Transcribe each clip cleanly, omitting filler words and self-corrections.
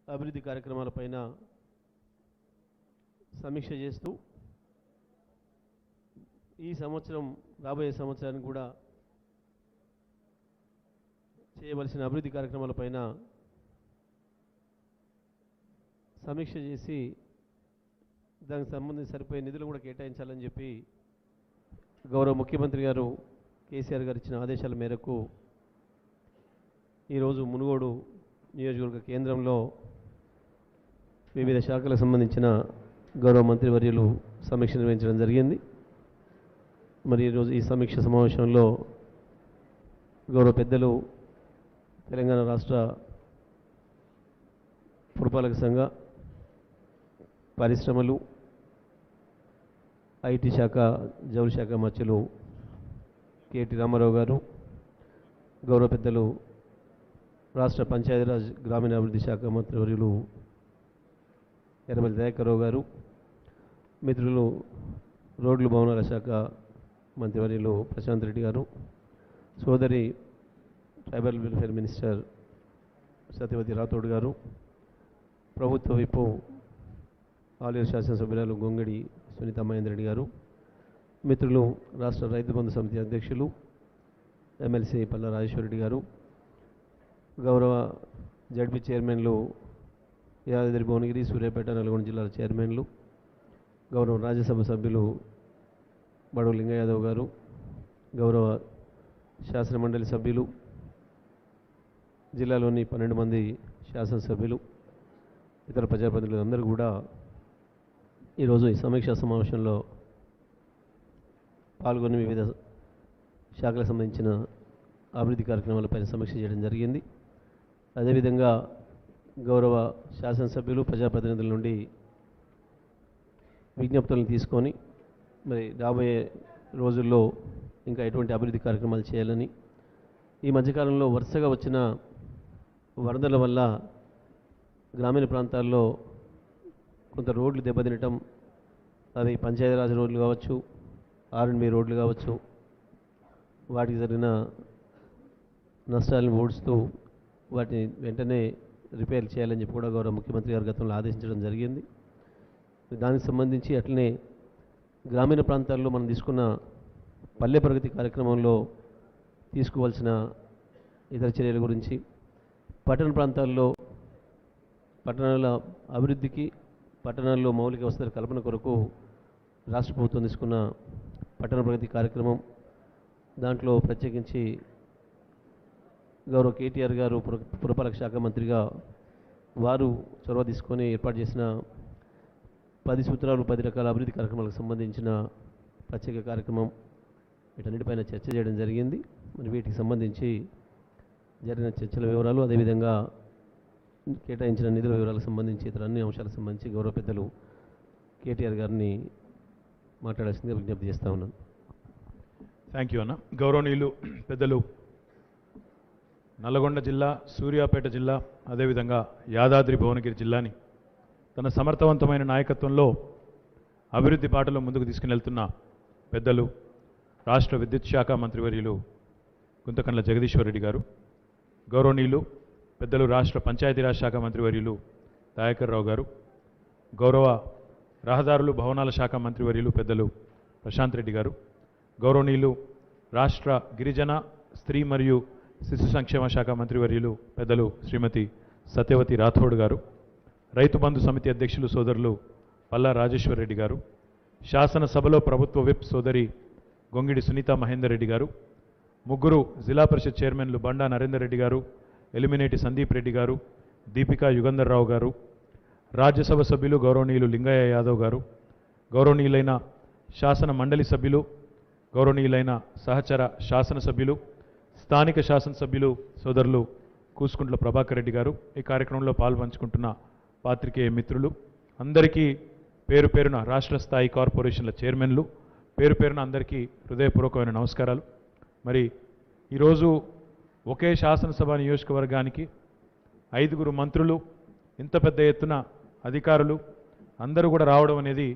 అభివృద్ధి కార్యక్రమాలపైన సమీక్ష చేస్తూ ఈ సంవత్సరం రాబోయే సంవత్సరానికి కూడా చేయవలసిన అభివృద్ధి కార్యక్రమాలపైన సమీక్ష చేసి దానికి సంబంధించి సరిపోయే నిధులు కూడా కేటాయించాలని చెప్పి గౌరవ ముఖ్యమంత్రి గారు కేసీఆర్ గారు ఇచ్చిన ఆదేశాల మేరకు ఈరోజు మునుగోడు నియోజకవర్గ కేంద్రంలో వివిధ శాఖలకు సంబంధించిన గౌరవ మంత్రివర్యులు సమీక్ష నిర్వహించడం జరిగింది. మరి ఈరోజు ఈ సమీక్ష సమావేశంలో గౌరవ పెద్దలు తెలంగాణ రాష్ట్ర పురపాలక సంఘ పరిశ్రమలు ఐటీ శాఖ జౌళి శాఖ మంత్రులు కేటీ రామారావు గారు, గౌరవ పెద్దలు రాష్ట్ర పంచాయతీరాజ్ గ్రామీణాభివృద్ధి శాఖ మంత్రివర్యులు ఎర్రమల్లి దయాకర్రావు గారు, మిత్రులు రోడ్లు భవనాల శాఖ మంత్రివర్యులు ప్రశాంత్ రెడ్డి గారు, సోదరి tribal welfare minister Satyavathi Rathod గారు, ప్రభుత్వ విప్పు ఆలేరు శాసనసభ్యురాలు గొంగడి సునీత మహేందర్ రెడ్డి గారు, మిత్రులు రాష్ట్ర రైతు బంధు సమితి అధ్యక్షులు ఎమ్మెల్సీ పల్లా రాజేశ్వరరెడ్డి గారు, గౌరవ జడ్పీ చైర్మన్లు యాదాద్రి భువనగిరి సూర్యాపేట నల్గొండ జిల్లాల చైర్మన్లు, గౌరవ రాజ్యసభ సభ్యులు బడవ లింగ యాదవ్ గారు, గౌరవ శాసన మండలి సభ్యులు, జిల్లాలోని 12 మంది శాసనసభ్యులు, ఇతర ప్రజాప్రతినిధులు అందరూ కూడా ఈరోజు ఈ సమీక్షా సమావేశంలో పాల్గొని వివిధ శాఖలకు సంబంధించిన అభివృద్ధి కార్యక్రమాలపై సమీక్ష చేయడం జరిగింది. అదేవిధంగా గౌరవ శాసనసభ్యులు ప్రజాప్రతినిధుల నుండి విజ్ఞప్తులను తీసుకొని మరి రాబోయే రోజుల్లో ఇంకా ఎటువంటి అభివృద్ధి కార్యక్రమాలు చేయాలని, ఈ మధ్యకాలంలో వరుసగా వచ్చిన వరదల వల్ల గ్రామీణ ప్రాంతాల్లో కొంత రోడ్లు దెబ్బతినటం, అవి పంచాయతీరాజ్ రోడ్లు కావచ్చు, R&B రోడ్లు కావచ్చు, వాటికి జరిగిన నష్టాలను ఓడుస్తూ వాటిని వెంటనే రిపేర్ చేయాలని చెప్పి కూడా గౌరవ ముఖ్యమంత్రి గారు గతంలో ఆదేశించడం జరిగింది. దానికి సంబంధించి అట్లనే గ్రామీణ ప్రాంతాల్లో మనం తీసుకున్న పల్లె ప్రగతి కార్యక్రమంలో తీసుకోవాల్సిన ఇతర చర్యల గురించి, పట్టణ ప్రాంతాల్లో పట్టణాల అభివృద్ధికి, పట్టణాల్లో మౌలిక వసతుల కల్పన కొరకు రాష్ట్ర ప్రభుత్వం తీసుకున్న పట్టణ ప్రగతి కార్యక్రమం, దాంట్లో ప్రత్యేకించి గౌరవ కేటీఆర్ గారు పురపాలక శాఖ మంత్రిగా వారు చొరవ తీసుకొని ఏర్పాటు చేసిన 10 సూత్రాలు 10 రకాల అభివృద్ధి కార్యక్రమాలకు సంబంధించిన ప్రత్యేక కార్యక్రమం, వీటన్నిటిపైన చర్చ చేయడం జరిగింది. మరి వీటికి సంబంధించి జరిగిన చర్చల వివరాలు, అదేవిధంగా కేటాయించిన నిధుల వివరాలకు సంబంధించి ఇతర అన్ని అంశాలకు సంబంధించి గౌరవ పెద్దలు కేటీఆర్ గారిని మాట్లాడాల్సిందిగా విజ్ఞప్తి చేస్తూ ఉన్నాను. థ్యాంక్ యూ అన్న. గౌరవనీయులు పెద్దలు నల్లగొండ జిల్లా, సూర్యాపేట జిల్లా, అదేవిధంగా యాదాద్రి భువనగిరి జిల్లాని తన సమర్థవంతమైన నాయకత్వంలో అభివృద్ధి బాటలో ముందుకు తీసుకుని వెళ్తున్న పెద్దలు రాష్ట్ర విద్యుత్ శాఖ మంత్రివర్యులు గుంతకండ్ల జగదీశ్వర్ రెడ్డి గారు, గౌరవనీయులు పెద్దలు రాష్ట్ర పంచాయతీరాజ్ శాఖ మంత్రివర్యులు దయాకర్రావు గారు, గౌరవ రహదారులు భవనాల శాఖ మంత్రివర్యులు పెద్దలు ప్రశాంత్ రెడ్డి గారు, గౌరవనీయులు రాష్ట్ర గిరిజన స్త్రీ మరియు శిశు సంక్షేమ శాఖ మంత్రివర్యులు పెద్దలు శ్రీమతి సత్యవతి రాథోడ్ గారు, రైతు బంధు సమితి అధ్యక్షులు సోదరులు పల్లా రాజేశ్వర్ రెడ్డి గారు, శాసనసభలో ప్రభుత్వ విప్ సోదరి గొంగిడి సునీత మహేందర్ రెడ్డి గారు, ముగ్గురు జిల్లా పరిషత్ చైర్మన్లు బండా నరేందర్ రెడ్డి గారు, ఎలిమినేటి సందీప్ రెడ్డి గారు, దీపికా యుగంధర్ రావు గారు, రాజ్యసభ సభ్యులు గౌరవనీయులు లింగయ్య యాదవ్ గారు, గౌరవనీయులైన శాసన మండలి సభ్యులు, గౌరవనీయులైన సహచర శాసనసభ్యులు, స్థానిక శాసనసభ్యులు సోదరులు కూసుకుంట్ల ప్రభాకర్ రెడ్డి గారు, ఈ కార్యక్రమంలో పాల్పంచుకుంటున్న పాత్రికేయ మిత్రులు అందరికీ పేరు పేరున, రాష్ట్ర స్థాయి కార్పొరేషన్ల చైర్మన్లు పేరు పేరున అందరికీ హృదయపూర్వకమైన నమస్కారాలు. మరి ఈరోజు ఒకే శాసనసభ నియోజకవర్గానికి 5 మంత్రులు, ఇంత పెద్ద ఎత్తున అధికారులు అందరూ కూడా రావడం అనేది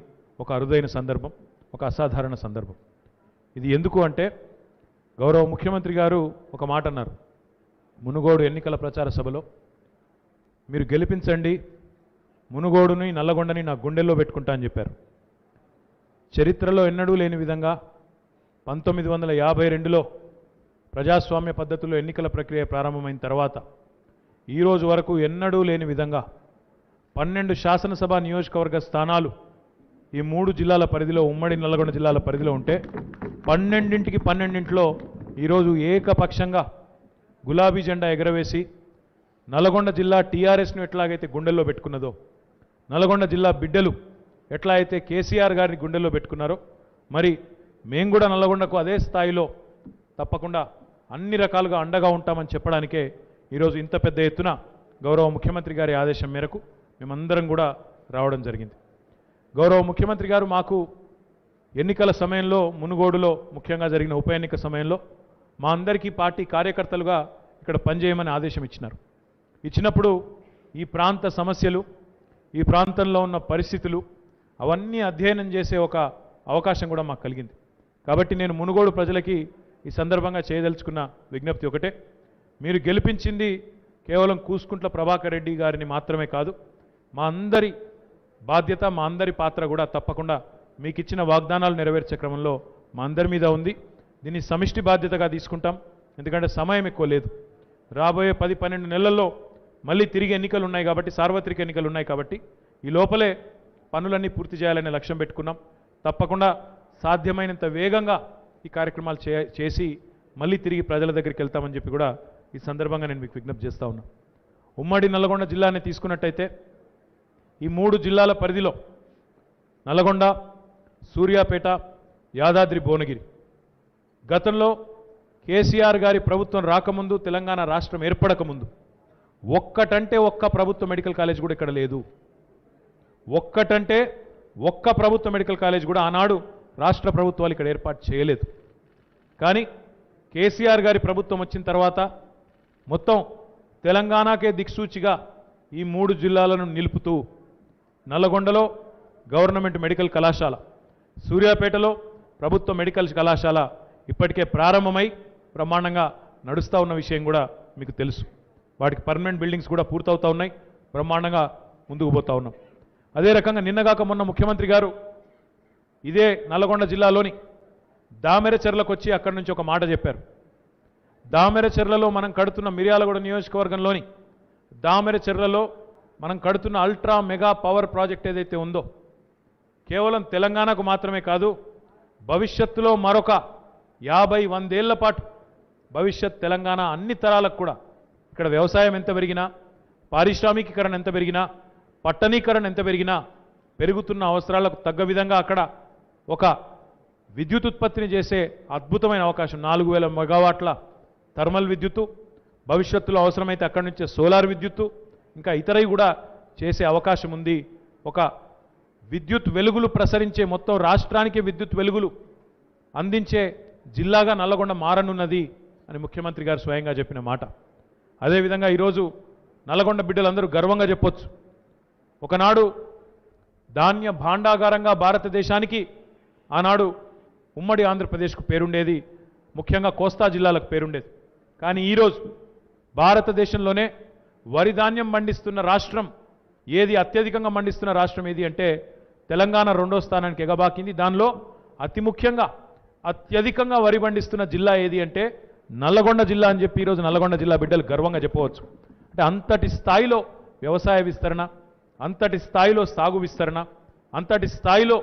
ఒక అరుదైన సందర్భం, ఒక అసాధారణ సందర్భం. ఇది ఎందుకు అంటే గౌరవ ముఖ్యమంత్రి గారు ఒక మాట అన్నారు మునుగోడు ఎన్నికల ప్రచార సభలో, మీరు గెలిపించండి, మునుగోడుని నల్లగొండని నా గుండెల్లో పెట్టుకుంటా అని చెప్పారు. చరిత్రలో ఎన్నడూ లేని విధంగా 1952లో ప్రజాస్వామ్య పద్ధతిలో ఎన్నికల ప్రక్రియ ప్రారంభమైన తర్వాత ఈరోజు వరకు ఎన్నడూ లేని విధంగా 12 శాసనసభ నియోజకవర్గ స్థానాలు ఈ 3 జిల్లాల పరిధిలో, ఉమ్మడి నల్లగొండ జిల్లాల పరిధిలో ఉంటే 12 ఈరోజు ఏకపక్షంగా గులాబీ జెండా ఎగరవేసి నల్లగొండ జిల్లా టీఆర్ఎస్ను ఎట్లాగైతే గుండెల్లో పెట్టుకున్నదో, నల్లగొండ జిల్లా బిడ్డలు ఎట్లా అయితే కేసీఆర్ గారిని గుండెల్లో పెట్టుకున్నారో, మరి మేము కూడా నల్లగొండకు అదే స్థాయిలో తప్పకుండా అన్ని రకాలుగా అండగా ఉంటామని చెప్పడానికే ఈరోజు ఇంత పెద్ద ఎత్తున గౌరవ ముఖ్యమంత్రి గారి ఆదేశం మేరకు మేమందరం కూడా రావడం జరిగింది. గౌరవ ముఖ్యమంత్రి గారు మాకు ఎన్నికల సమయంలో, మునుగోడులో ముఖ్యంగా జరిగిన ఉప ఎన్నిక సమయంలో మా అందరికీ పార్టీ కార్యకర్తలుగా ఇక్కడ పనిచేయమని ఆదేశం ఇచ్చినారు. ఇచ్చినప్పుడు ఈ ప్రాంత సమస్యలు, ఈ ప్రాంతంలో ఉన్న పరిస్థితులు అవన్నీ అధ్యయనం చేసే ఒక అవకాశం కూడా మాకు కలిగింది. కాబట్టి నేను మునుగోడు ప్రజలకి ఈ సందర్భంగా చేయదలుచుకున్న విజ్ఞప్తి ఒకటే, మీరు గెలిపించింది కేవలం కూసుకుంట్ల ప్రభాకర్ రెడ్డి గారిని మాత్రమే కాదు, మా అందరి బాధ్యత, మా అందరి పాత్ర కూడా తప్పకుండా మీకు ఇచ్చిన వాగ్దానాలు నెరవేర్చే క్రమంలో మా అందరి మీద ఉంది. దీన్ని సమిష్టి బాధ్యతగా తీసుకుంటాం. ఎందుకంటే సమయం ఎక్కువ లేదు. రాబోయే 10-12 నెలల్లో మళ్ళీ తిరిగి ఎన్నికలు ఉన్నాయి కాబట్టి, సార్వత్రిక ఎన్నికలు ఉన్నాయి కాబట్టి ఈ లోపలే పనులన్నీ పూర్తి చేయాలనే లక్ష్యం పెట్టుకున్నాం. తప్పకుండా సాధ్యమైనంత వేగంగా ఈ కార్యక్రమాలు చేసి మళ్ళీ తిరిగి ప్రజల దగ్గరికి వెళ్తామని చెప్పి కూడా ఈ సందర్భంగా నేను మీకు విజ్ఞప్తి చేస్తా ఉన్నా. ఉమ్మడి నల్లగొండ జిల్లాని తీసుకున్నట్టయితే ఈ 3 జిల్లాల పరిధిలో నల్లగొండ, సూర్యాపేట, యాదాద్రి భువనగిరి గతంలో కేసీఆర్ గారి ప్రభుత్వం రాకముందు, తెలంగాణ రాష్ట్రం ఏర్పడకముందు ఒక్కటంటే ఒక్క ప్రభుత్వ మెడికల్ కాలేజ్ కూడా ఇక్కడ లేదు. ఒక్కటంటే ఒక్క ప్రభుత్వ మెడికల్ కాలేజ్ కూడా ఆనాడు రాష్ట్ర ప్రభుత్వాలు ఇక్కడ ఏర్పాటు చేయలేదు. కానీ కేసీఆర్ గారి ప్రభుత్వం వచ్చిన తర్వాత మొత్తం తెలంగాణకే దిక్సూచిగా ఈ 3 జిల్లాలను నిలుపుతూ నల్లగొండలో గవర్నమెంట్ మెడికల్ కళాశాల, సూర్యాపేటలో ప్రభుత్వ మెడికల్ కళాశాల ఇప్పటికే ప్రారంభమై బ్రహ్మాండంగా నడుస్తూ ఉన్న విషయం కూడా మీకు తెలుసు. వాటికి పర్మనెంట్ బిల్డింగ్స్ కూడా పూర్తవుతూ ఉన్నాయి. బ్రహ్మాండంగా ముందుకు పోతూ ఉన్నాం. అదే రకంగా నిన్నగాక మొన్న ముఖ్యమంత్రి గారు ఇదే నల్లగొండ జిల్లాలోని దామెరచెర్లకు వచ్చి అక్కడి నుంచి ఒక మాట చెప్పారు. దామెరచెర్లలో మనం కడుతున్న మిర్యాలగూడ నియోజకవర్గంలోని దామెరచెర్లలో మనం కడుతున్న అల్ట్రా మెగా పవర్ ప్రాజెక్ట్ ఏదైతే ఉందో కేవలం తెలంగాణకు మాత్రమే కాదు, భవిష్యత్తులో మరొక 50-100 ఏళ్ల పాటు భవిష్యత్ తెలంగాణ అన్ని తరాలకు కూడా ఇక్కడ వ్యవసాయం ఎంత పెరిగినా, పారిశ్రామికీకరణ ఎంత పెరిగినా, పట్టణీకరణ ఎంత పెరిగినా పెరుగుతున్న అవసరాలకు తగ్గ విధంగా అక్కడ ఒక విద్యుత్ ఉత్పత్తిని చేసే అద్భుతమైన అవకాశం, 4000 మెగావాట్ల థర్మల్ విద్యుత్తు, భవిష్యత్తులో అవసరమైతే అక్కడి నుంచే సోలార్ విద్యుత్తు, ఇంకా ఇతరవి కూడా చేసే అవకాశం ఉంది. ఒక విద్యుత్ వెలుగులు ప్రసరించే, మొత్తం రాష్ట్రానికి విద్యుత్ వెలుగులు అందించే జిల్లాగా నల్లగొండ మారనున్నది అని ముఖ్యమంత్రి గారు స్వయంగా చెప్పిన మాట. అదేవిధంగా ఈరోజు నల్లగొండ బిడ్డలందరూ గర్వంగా చెప్పొచ్చు, ఒకనాడు ధాన్య భాండాగారంగా భారతదేశానికి ఆనాడు ఉమ్మడి ఆంధ్రప్రదేశ్కు పేరుండేది, ముఖ్యంగా కోస్తా జిల్లాలకు పేరుండేది. కానీ ఈరోజు భారతదేశంలోనే వరి ధాన్యం పండిస్తున్న రాష్ట్రం ఏది, అత్యధికంగా పండిస్తున్న రాష్ట్రం ఏది అంటే తెలంగాణ 2వ స్థానానికి ఎగబాకింది. దానిలో అతి ముఖ్యంగా అత్యధికంగా వరి పండిస్తున్న జిల్లా ఏది అంటే నల్లగొండ జిల్లా అని చెప్పి ఈరోజు నల్లగొండ జిల్లా బిడ్డలు గర్వంగా చెప్పవచ్చు. అంటే అంతటి స్థాయిలో వ్యవసాయ విస్తరణ, అంతటి స్థాయిలో సాగు విస్తరణ, అంతటి స్థాయిలో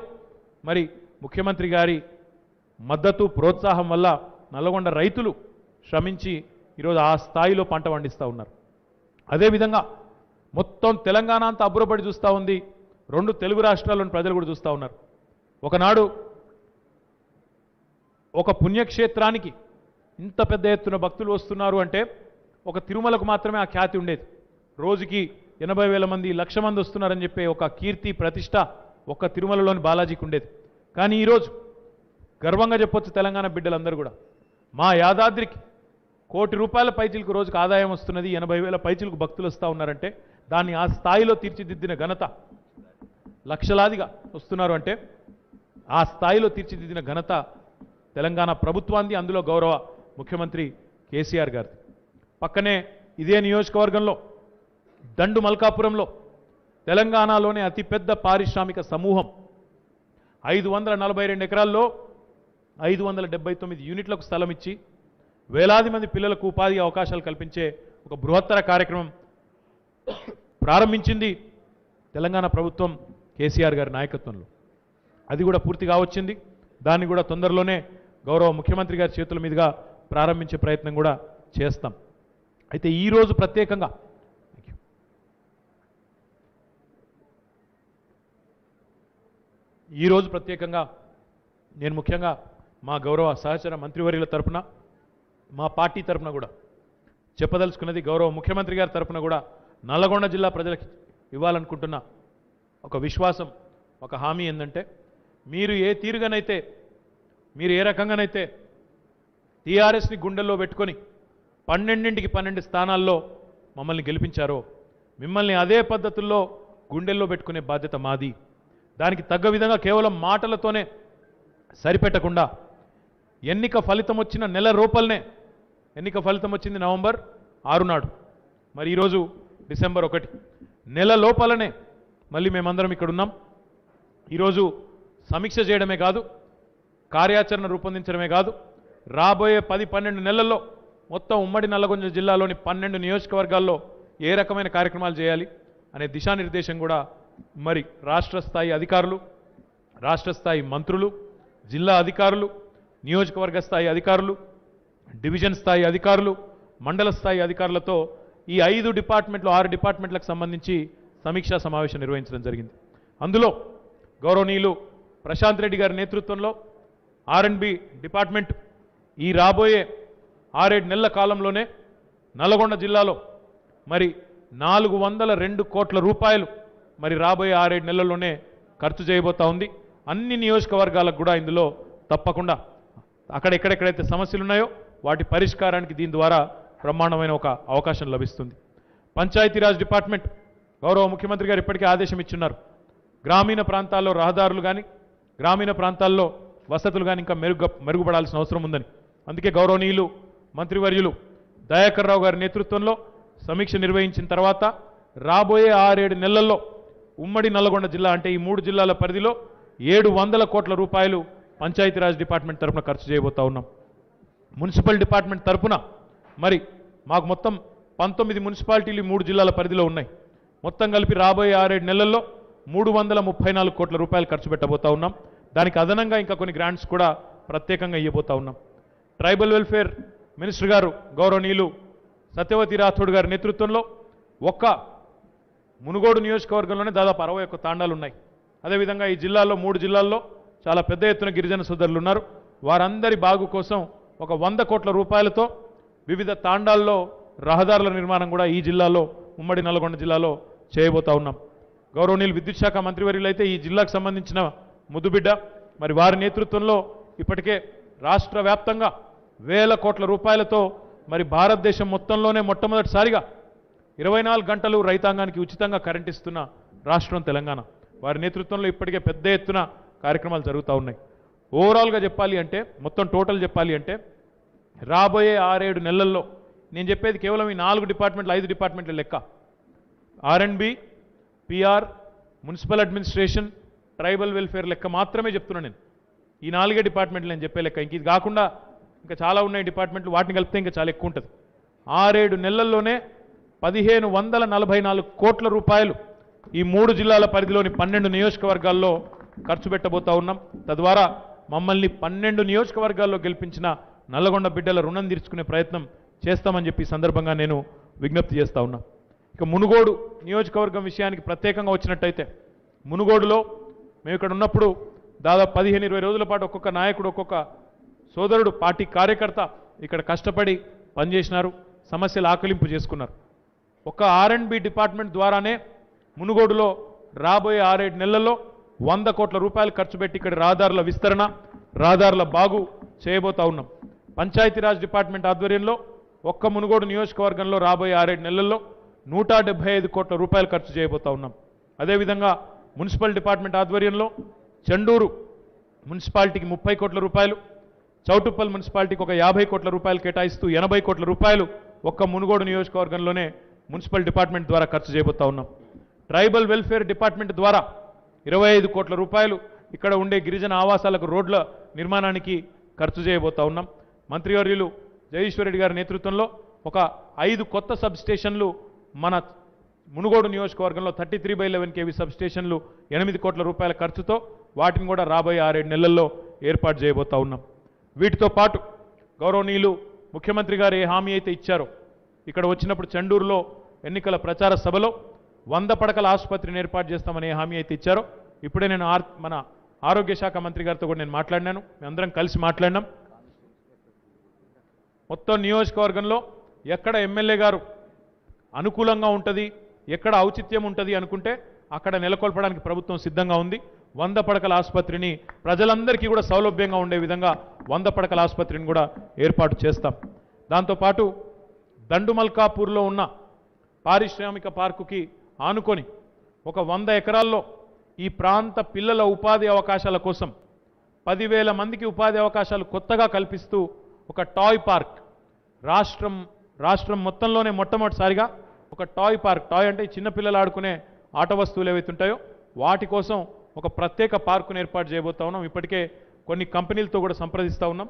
మరి ముఖ్యమంత్రి గారి మద్దతు, ప్రోత్సాహం వల్ల నల్లగొండ రైతులు శ్రమించి ఈరోజు ఆ స్థాయిలో పంట పండిస్తూ ఉన్నారు. అదేవిధంగా మొత్తం తెలంగాణ అంతా అబ్బురపడి చూస్తూ ఉంది, 2 తెలుగు రాష్ట్రాల్లోని ప్రజలు కూడా చూస్తూ ఉన్నారు. ఒకనాడు ఒక పుణ్యక్షేత్రానికి ఇంత పెద్ద ఎత్తున భక్తులు వస్తున్నారు అంటే ఒక తిరుమలకు మాత్రమే ఆ ఖ్యాతి ఉండేది. రోజుకి 80,000 మంది, 1,00,000 మంది వస్తున్నారని చెప్పే ఒక కీర్తి, ప్రతిష్ట ఒక్క తిరుమలలోని బాలాజీకి ఉండేది. కానీ ఈరోజు గర్వంగా చెప్పొచ్చు తెలంగాణ బిడ్డలందరూ కూడా, మా యాదాద్రికి ₹1,00,00,000 పైచిలకు రోజుకు ఆదాయం వస్తున్నది, 80,000 పైచిలకు భక్తులు వస్తూ ఉన్నారంటే దాన్ని ఆ స్థాయిలో తీర్చిదిద్దిన ఘనత, లక్షలాదిగా వస్తున్నారు అంటే ఆ స్థాయిలో తీర్చిదిద్దిన ఘనత తెలంగాణ ప్రభుత్వాన్ని, అందులో గౌరవ ముఖ్యమంత్రి కేసీఆర్ గారిది. పక్కనే ఇదే నియోజకవర్గంలో దండు మల్కాపురంలో తెలంగాణలోనే అతిపెద్ద పారిశ్రామిక సమూహం 542 ఎకరాల్లో 579 యూనిట్లకు స్థలం ఇచ్చి వేలాది మంది పిల్లలకు ఉపాధి అవకాశాలు కల్పించే ఒక బృహత్తర కార్యక్రమం ప్రారంభించింది తెలంగాణ ప్రభుత్వం కేసీఆర్ గారి నాయకత్వంలో. అది కూడా పూర్తిగా వచ్చింది. దాన్ని కూడా తొందరలోనే గౌరవ ముఖ్యమంత్రి గారి చేతుల మీదుగా ప్రారంభించే ప్రయత్నం కూడా చేస్తాం. అయితే ఈరోజు ప్రత్యేకంగా నేను ముఖ్యంగా మా గౌరవ సహచర మంత్రివర్యుల తరపున మా పార్టీ తరపున కూడా చెప్పదలుచుకున్నది, గౌరవ ముఖ్యమంత్రి గారి తరపున కూడా నల్లగొండ జిల్లా ప్రజలకు ఇవ్వాలనుకుంటున్న ఒక విశ్వాసం, ఒక హామీ ఏంటంటే, మీరు ఏ తీరుగానైతే, మీరు ఏ రకంగానైతే టీఆర్ఎస్ని గుండెల్లో పెట్టుకొని 12కి 12 స్థానాల్లో మమ్మల్ని గెలిపించారో, మిమ్మల్ని అదే పద్ధతుల్లో గుండెల్లో పెట్టుకునే బాధ్యత మాది. దానికి తగ్గ విధంగా కేవలం మాటలతోనే సరిపెట్టకుండా ఎన్నిక ఫలితం వచ్చిన నెల రూపాయలనే, ఎన్నిక ఫలితం వచ్చింది నవంబర్ 6 నాడు, మరి ఈరోజు డిసెంబర్ 1, నెల లోపలనే మళ్ళీ మేమందరం ఇక్కడ ఉన్నాం. ఈరోజు సమీక్ష చేయడమే కాదు, కార్యాచరణ రూపొందించడమే కాదు, రాబోయే 10-12 నెలల్లో మొత్తం ఉమ్మడి నల్లగొండ జిల్లాలోని 12 నియోజకవర్గాల్లో ఏ రకమైన కార్యక్రమాలు చేయాలి అనే దిశానిర్దేశం కూడా మరి రాష్ట్ర స్థాయి అధికారులు, రాష్ట్ర స్థాయి మంత్రులు, జిల్లా అధికారులు, నియోజకవర్గ స్థాయి అధికారులు, డివిజన్ స్థాయి అధికారులు, మండల స్థాయి అధికారులతో ఈ 5 డిపార్ట్మెంట్లు 6 డిపార్ట్మెంట్లకు సంబంధించి సమీక్షా సమావేశం నిర్వహించడం జరిగింది. అందులో గౌరవనీయులు ప్రశాంత్ రెడ్డి గారి నేతృత్వంలో R&B డిపార్ట్మెంట్ ఈ రాబోయే 6-7 నెలల కాలంలోనే నల్లగొండ జిల్లాలో మరి 402 కోట్ల రూపాయలు మరి రాబోయే 6-7 నెలల్లోనే ఖర్చు చేయబోతా ఉంది. అన్ని నియోజకవర్గాలకు కూడా ఇందులో తప్పకుండా ఎక్కడెక్కడైతే సమస్యలు ఉన్నాయో వాటి పరిష్కారానికి దీని ద్వారా బ్రహ్మాండమైన ఒక అవకాశం లభిస్తుంది. పంచాయతీరాజ్ డిపార్ట్మెంట్ గౌరవ ముఖ్యమంత్రి గారు ఇప్పటికే ఆదేశం ఇచ్చున్నారు. గ్రామీణ ప్రాంతాల్లో రహదారులు కానీ, గ్రామీణ ప్రాంతాల్లో వసతులు కానీ ఇంకా మెరుగుపడాల్సిన అవసరం ఉందని. అందుకే గౌరవనీయులు మంత్రివర్యులు దయాకర్ రావు గారి నేతృత్వంలో సమీక్ష నిర్వహించిన తర్వాత రాబోయే 6-7 నెలల్లో ఉమ్మడి నల్లగొండ జిల్లా అంటే ఈ 3 జిల్లాల పరిధిలో 700 కోట్ల రూపాయలు పంచాయతీరాజ్ డిపార్ట్మెంట్ తరఫున ఖర్చు చేయబోతా ఉన్నాం. మున్సిపల్ డిపార్ట్మెంట్ తరఫున మరి మాకు మొత్తం 19 మున్సిపాలిటీలు 3 జిల్లాల పరిధిలో ఉన్నాయి. మొత్తం కలిపి రాబోయే 6-7 నెలల్లో 334 కోట్ల రూపాయలు ఖర్చు పెట్టబోతా ఉన్నాం. దానికి అదనంగా ఇంకా కొన్ని గ్రాంట్స్ కూడా ప్రత్యేకంగా ఇవ్వబోతా ఉన్నాం. ట్రైబల్ వెల్ఫేర్ మినిస్టర్ గారు గౌరవనీయులు సత్యవతి రాథోడ్ గారి నేతృత్వంలో ఒక్క మునుగోడు నియోజకవర్గంలోనే దాదాపు 61 తాండాలు ఉన్నాయి. అదేవిధంగా ఈ జిల్లాలో 3 జిల్లాల్లో చాలా పెద్ద ఎత్తున గిరిజన సోదరులు ఉన్నారు. వారందరి బాగు కోసం ఒక 100 కోట్ల రూపాయలతో వివిధ తాండాల్లో రహదారుల నిర్మాణం కూడా ఈ జిల్లాలో ఉమ్మడి నల్గొండ జిల్లాలో చేయబోతా ఉన్నాం. గౌరవనీయులు విద్యుత్ శాఖ మంత్రివర్యులు అయితే ఈ జిల్లాకు సంబంధించిన ముద్దుబిడ్డ, మరి వారి నేతృత్వంలో ఇప్పటికే రాష్ట్ర వ్యాప్తంగా వేల కోట్ల రూపాయలతో మరి భారతదేశం మొత్తంలోనే మొట్టమొదటిసారిగా 24 గంటలు రైతాంగానికి ఉచితంగా కరెంట్ ఇస్తున్న రాష్ట్రం తెలంగాణ. వారి నేతృత్వంలో ఇప్పటికే పెద్ద ఎత్తున కార్యక్రమాలు జరుగుతూ ఉన్నాయి. ఓవరాల్గా చెప్పాలి అంటే, మొత్తం టోటల్ చెప్పాలి అంటే రాబోయే 6-7 నెలల్లో నేను చెప్పేది కేవలం ఈ 4 డిపార్ట్మెంట్లు 5 డిపార్ట్మెంట్ల లెక్క. R&B, PR, municipal administration, tribal welfare లెక్క మాత్రమే చెప్తున్నాను నేను. ఈ 4 డిపార్ట్మెంట్లు నేను చెప్పే లెక్క. ఇంక ఇది కాకుండా ఇంకా చాలా ఉన్నాయి డిపార్ట్మెంట్లు, వాటిని కలిపితే ఇంకా చాలా ఎక్కువ ఉంటుంది. 6-7 నెలల్లోనే 1544 కోట్ల రూపాయలు ఈ 3 జిల్లాల పరిధిలోని 12 నియోజకవర్గాల్లో ఖర్చు పెట్టబోతా ఉన్నాం. తద్వారా మమ్మల్ని 12 నియోజకవర్గాల్లో గెలిపించిన నల్లగొండ బిడ్డల రుణం తీర్చుకునే ప్రయత్నం చేస్తామని చెప్పి సందర్భంగా నేను విజ్ఞప్తి చేస్తా ఉన్నా. ఇక మునుగోడు నియోజకవర్గం విషయానికి ప్రత్యేకంగా వచ్చినట్టయితే, మునుగోడులో మేము ఇక్కడ ఉన్నప్పుడు దాదాపు 15-20 రోజుల పాటు ఒక్కొక్క నాయకుడు, ఒక్కొక్క సోదరుడు, పార్టీ కార్యకర్త ఇక్కడ కష్టపడి పనిచేసినారు, సమస్యలు ఆకలింపు చేసుకున్నారు. ఒక R&B డిపార్ట్మెంట్ ద్వారానే మునుగోడులో రాబోయే 6-7 నెలల్లో 100 కోట్ల రూపాయలు ఖర్చు పెట్టి ఇక్కడ రహదారుల విస్తరణ, రహదారుల బాగు చేయబోతా ఉన్నాం. పంచాయతీరాజ్ డిపార్ట్మెంట్ ఆధ్వర్యంలో ఒక్క మునుగోడు నియోజకవర్గంలో రాబోయే 6-7 నెలల్లో 175 కోట్ల రూపాయలు ఖర్చు చేయబోతా ఉన్నాం. అదేవిధంగా మున్సిపల్ డిపార్ట్మెంట్ ఆధ్వర్యంలో చెండూరు మున్సిపాలిటీకి 30 కోట్ల రూపాయలు, చౌటుప్పల్ మున్సిపాలిటీకి ఒక 50 కోట్ల రూపాయలు కేటాయిస్తూ 80 కోట్ల రూపాయలు ఒక్క మునుగోడు నియోజకవర్గంలోనే మున్సిపల్ డిపార్ట్మెంట్ ద్వారా ఖర్చు చేయబోతా ఉన్నాం. ట్రైబల్ వెల్ఫేర్ డిపార్ట్మెంట్ ద్వారా 25 కోట్ల రూపాయలు ఇక్కడ ఉండే గిరిజన ఆవాసాలకు రోడ్ల నిర్మాణానికి ఖర్చు చేయబోతా ఉన్నాం. మంత్రివర్యులు జగదీశ్వర్ రెడ్డి గారి నేతృత్వంలో ఒక 5 కొత్త సబ్ స్టేషన్లు మన మునుగోడు నియోజకవర్గంలో 33/11 kV సబ్ స్టేషన్లు 8 కోట్ల రూపాయల ఖర్చుతో వాటిని కూడా రాబోయే 6-7 నెలల్లో ఏర్పాటు చేయబోతా ఉన్నాం. వీటితో పాటు గౌరవనీయులు ముఖ్యమంత్రి గారు ఏ హామీ అయితే ఇచ్చారో ఇక్కడ వచ్చినప్పుడు చెండూరులో ఎన్నికల ప్రచార సభలో 100 పడకల ఆసుపత్రిని ఏర్పాటు చేస్తామని ఏ హామీ అయితే ఇచ్చారో ఇప్పుడే నేను మన ఆరోగ్య శాఖ మంత్రి గారితో కూడా నేను మాట్లాడినాను. మేమందరం కలిసి మాట్లాడినాం. మొత్తం నియోజకవర్గంలో ఎక్కడ ఎమ్మెల్యే గారు అనుకూలంగా ఉంటుంది, ఎక్కడ ఔచిత్యం ఉంటుంది అనుకుంటే అక్కడ నెలకొల్పడానికి ప్రభుత్వం సిద్ధంగా ఉంది. 100 పడకల ఆసుపత్రిని ప్రజలందరికీ కూడా సౌలభ్యంగా ఉండే విధంగా 100 పడకల ఆసుపత్రిని కూడా ఏర్పాటు చేస్తాం. దాంతోపాటు దండుమల్కాపూర్లో ఉన్న పారిశ్రామిక పార్కుకి ఆనుకొని ఒక 100 ఎకరాల్లో ఈ ప్రాంత పిల్లల ఉపాధి అవకాశాల కోసం 10,000 మందికి ఉపాధి అవకాశాలు కొత్తగా కల్పిస్తూ ఒక టాయ్ పార్క్ రాష్ట్రం మొత్తంలోనే మొట్టమొదటిసారిగా ఒక టాయ్ పార్క్, టాయ్ అంటే చిన్నపిల్లలు ఆడుకునే ఆట వస్తువులు ఏవైతే ఉంటాయో వాటి కోసం ఒక ప్రత్యేక పార్కును ఏర్పాటు చేయబోతా ఉన్నాం. ఇప్పటికే కొన్ని కంపెనీలతో కూడా సంప్రదిస్తూ ఉన్నాం.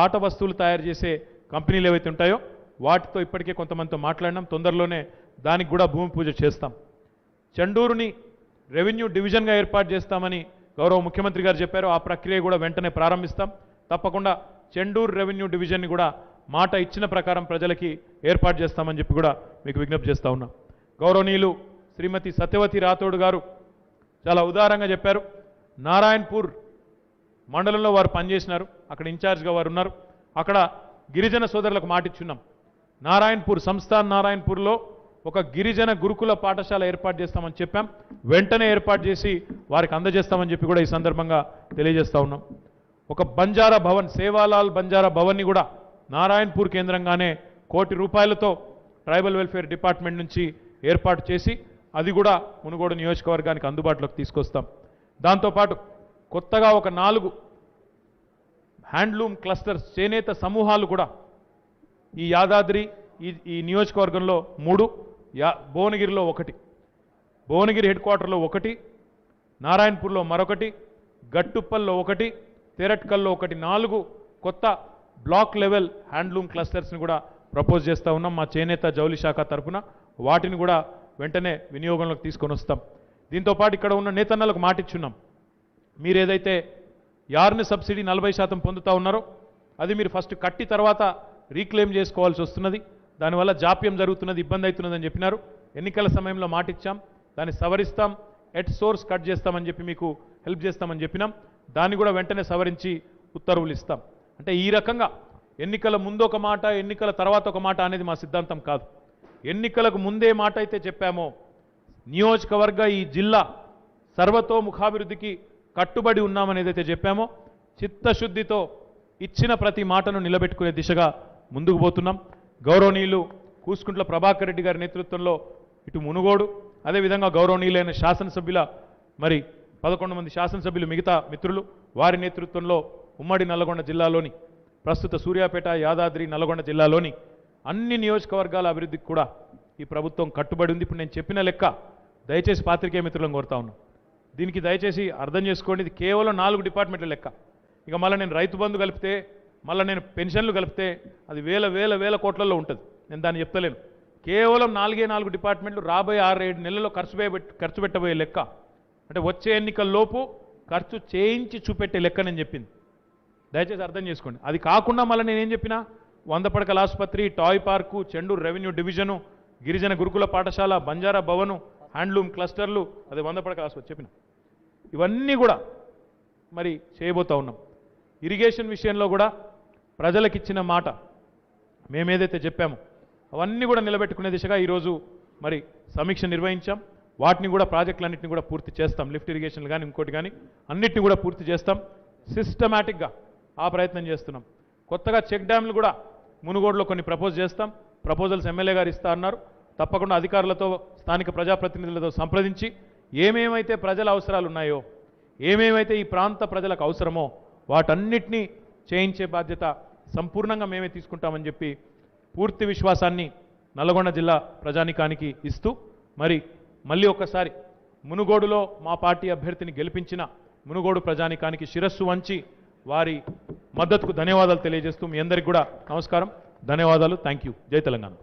ఆట వస్తువులు తయారు చేసే కంపెనీలు ఏవైతే ఉంటాయో వాటితో ఇప్పటికే కొంతమందితో మాట్లాడినాం. తొందరలోనే దానికి కూడా భూమి పూజ చేస్తాం. చెండూరుని రెవెన్యూ డివిజన్గా ఏర్పాటు చేస్తామని గౌరవ ముఖ్యమంత్రి గారు చెప్పారు. ఆ ప్రక్రియ కూడా వెంటనే ప్రారంభిస్తాం. తప్పకుండా చెండూరు రెవెన్యూ డివిజన్ని కూడా మాట ఇచ్చిన ప్రకారం ప్రజలకి ఏర్పాటు చేస్తామని చెప్పి కూడా మీకు విజ్ఞప్తి చేస్తా ఉన్నాం. గౌరవనీయులు శ్రీమతి సత్యవతి రాథోడ్ గారు చాలా ఉదారంగా చెప్పారు. నారాయణపూర్ మండలంలో వారు పనిచేసినారు, అక్కడ ఇన్ఛార్జ్గా వారు ఉన్నారు. అక్కడ గిరిజన సోదరులకు మాటిచ్చున్నాం. సంస్థాన్ నారాయణపూర్లో ఒక గిరిజన గురుకుల పాఠశాల ఏర్పాటు చేస్తామని చెప్పాం. వెంటనే ఏర్పాటు చేసి వారికి అందజేస్తామని చెప్పి కూడా ఈ సందర్భంగా తెలియజేస్తా ఉన్నాం. ఒక బంజారా భవన్, సేవాలాల్ బంజారా భవన్ని కూడా నారాయణపూర్ కేంద్రంగానే 1 కోటి రూపాయలతో ట్రైబల్ వెల్ఫేర్ డిపార్ట్మెంట్ నుంచి ఏర్పాటు చేసి అది కూడా మునుగోడు నియోజకవర్గానికి అందుబాటులోకి తీసుకొస్తాం. దాంతోపాటు కొత్తగా ఒక 4 హ్యాండ్లూమ్ క్లస్టర్స్, చేనేత సమూహాలు కూడా ఈ యాదాద్రి ఈ నియోజకవర్గంలో 3, భువనగిరిలో 1, భువనగిరి హెడ్ క్వార్టర్లో 1, నారాయణపూర్లో మరొకటి, గట్టుప్పల్లో 1, తెరట్కల్లో 1, 4 కొత్త బ్లాక్ లెవెల్ హ్యాండ్లూమ్ క్లస్టర్స్ని కూడా ప్రపోజ్ చేస్తూ ఉన్నాం. మా చేనేత జౌలి శాఖ తరఫున వాటిని కూడా వెంటనే వినియోగంలోకి తీసుకొని వస్తాం. దీంతోపాటు ఇక్కడ ఉన్న నేతన్నలకు మాటిచ్చున్నాం. మీరు ఏదైతే యార్న్ సబ్సిడీ 40% పొందుతూ ఉన్నారో అది మీరు ఫస్ట్ కట్టి తర్వాత రీక్లెయిమ్ చేసుకోవాల్సి వస్తున్నది. దానివల్ల జాప్యం జరుగుతున్నది, ఇబ్బంది అవుతున్నదని చెప్పినారు. ఎన్నికల సమయంలో మాటిచ్చాం, దాన్ని సవరిస్తాం, ఎట్ సోర్స్ కట్ చేస్తామని చెప్పి మీకు హెల్ప్ చేస్తామని చెప్పినాం. దాన్ని కూడా వెంటనే సవరించి ఉత్తర్వులు ఇస్తాం. అంటే ఈ రకంగా ఎన్నికల ముందు ఒక మాట, ఎన్నికల తర్వాత ఒక మాట అనేది మా సిద్ధాంతం కాదు. ఎన్నికలకు ముందే మాట అయితే చెప్పామో నియోజకవర్గ ఈ జిల్లా సర్వతోముఖాభివృద్ధికి కట్టుబడి ఉన్నామని ఏదైతే చెప్పామో చిత్తశుద్ధితో ఇచ్చిన ప్రతి మాటను నిలబెట్టుకునే దిశగా ముందుకు పోతున్నాం. గౌరవనీయులు కూసుకుంట్ల ప్రభాకర్ రెడ్డి గారి నేతృత్వంలో ఇటు మునుగోడు, అదేవిధంగా గౌరవనీయులైన శాసనసభ్యుల 11 మంది శాసనసభ్యులు, మిగతా మిత్రులు వారి నేతృత్వంలో ఉమ్మడి నల్లగొండ జిల్లాలోని ప్రస్తుత సూర్యాపేట, యాదాద్రి, నల్లగొండ జిల్లాలోని అన్ని నియోజకవర్గాల అభివృద్ధికి కూడా ఈ ప్రభుత్వం కట్టుబడి ఉంది. ఇప్పుడు నేను చెప్పిన లెక్క దయచేసి పాత్రికేయ మిత్రులను కోరుతా ఉన్నాను. దీనికి దయచేసి అర్థం చేసుకోండి, ఇది కేవలం 4 డిపార్ట్మెంట్ల లెక్క. ఇక మళ్ళీ నేను రైతు బంధు కలిపితే, మళ్ళీ నేను పెన్షన్లు కలిపితే అది వేల కోట్లలో ఉంటుంది. నేను దాన్ని చెప్తలేను. కేవలం 4 డిపార్ట్మెంట్లు రాబోయే 6-7 నెలల్లో ఖర్చు పెట్టబోయే లెక్క. అంటే వచ్చే ఎన్నికల్లోపు ఖర్చు చేయించి చూపెట్టే లెక్క నేను చెప్పింది. దయచేసి అర్థం చేసుకోండి. అది కాకుండా మళ్ళీ నేనేం చెప్పినా 100 పడకల ఆసుపత్రి, toy park, Chandur revenue division, గిరిజన గురుకుల పాఠశాల, బంజారా భవను, హ్యాండ్లూమ్ క్లస్టర్లు, అదే 100 పడకల ఆసుపత్రి చెప్పిన ఇవన్నీ కూడా మరి చేయబోతా ఉన్నాం. ఇరిగేషన్ విషయంలో కూడా ప్రజలకిచ్చిన మాట మేమేదైతే చెప్పామో అవన్నీ కూడా నిలబెట్టుకునే దిశగా ఈరోజు మరి సమీక్ష నిర్వహించాం. వాటిని కూడా ప్రాజెక్టులన్నింటినీ కూడా పూర్తి చేస్తాం. లిఫ్ట్ ఇరిగేషన్లు కానీ ఇంకోటి కానీ అన్నిటిని కూడా పూర్తి చేస్తాం. సిస్టమేటిక్గా ఆ ప్రయత్నం చేస్తున్నాం. కొత్తగా చెక్ డ్యామ్లు కూడా మునుగోడులో కొన్ని ప్రపోజ్ చేస్తాం. ప్రపోజల్స్ ఎమ్మెల్యే గారు ఇస్తా అన్నారు. తప్పకుండా అధికారులతో, స్థానిక ప్రజాప్రతినిధులతో సంప్రదించి ఏమేమైతే ప్రజల అవసరాలు ఉన్నాయో, ఏమేమైతే ఈ ప్రాంత ప్రజలకు అవసరమో వాటన్నిటినీ చేయించే బాధ్యత సంపూర్ణంగా మేమే తీసుకుంటామని చెప్పి పూర్తి విశ్వాసాన్ని నల్లగొండ జిల్లా ప్రజానికానికి ఇస్తూ మరి మళ్ళీ ఒక్కసారి మునుగోడులో మా పార్టీ అభ్యర్థిని గెలిపించిన మునుగోడు ప్రజానికానికి శిరస్సు వంచి వారి మద్దతుకు ధన్యవాదాలు తెలియజేస్తూ మీ అందరికీ కూడా నమస్కారం, ధన్యవాదాలు. Thank you. జై తెలంగాణ.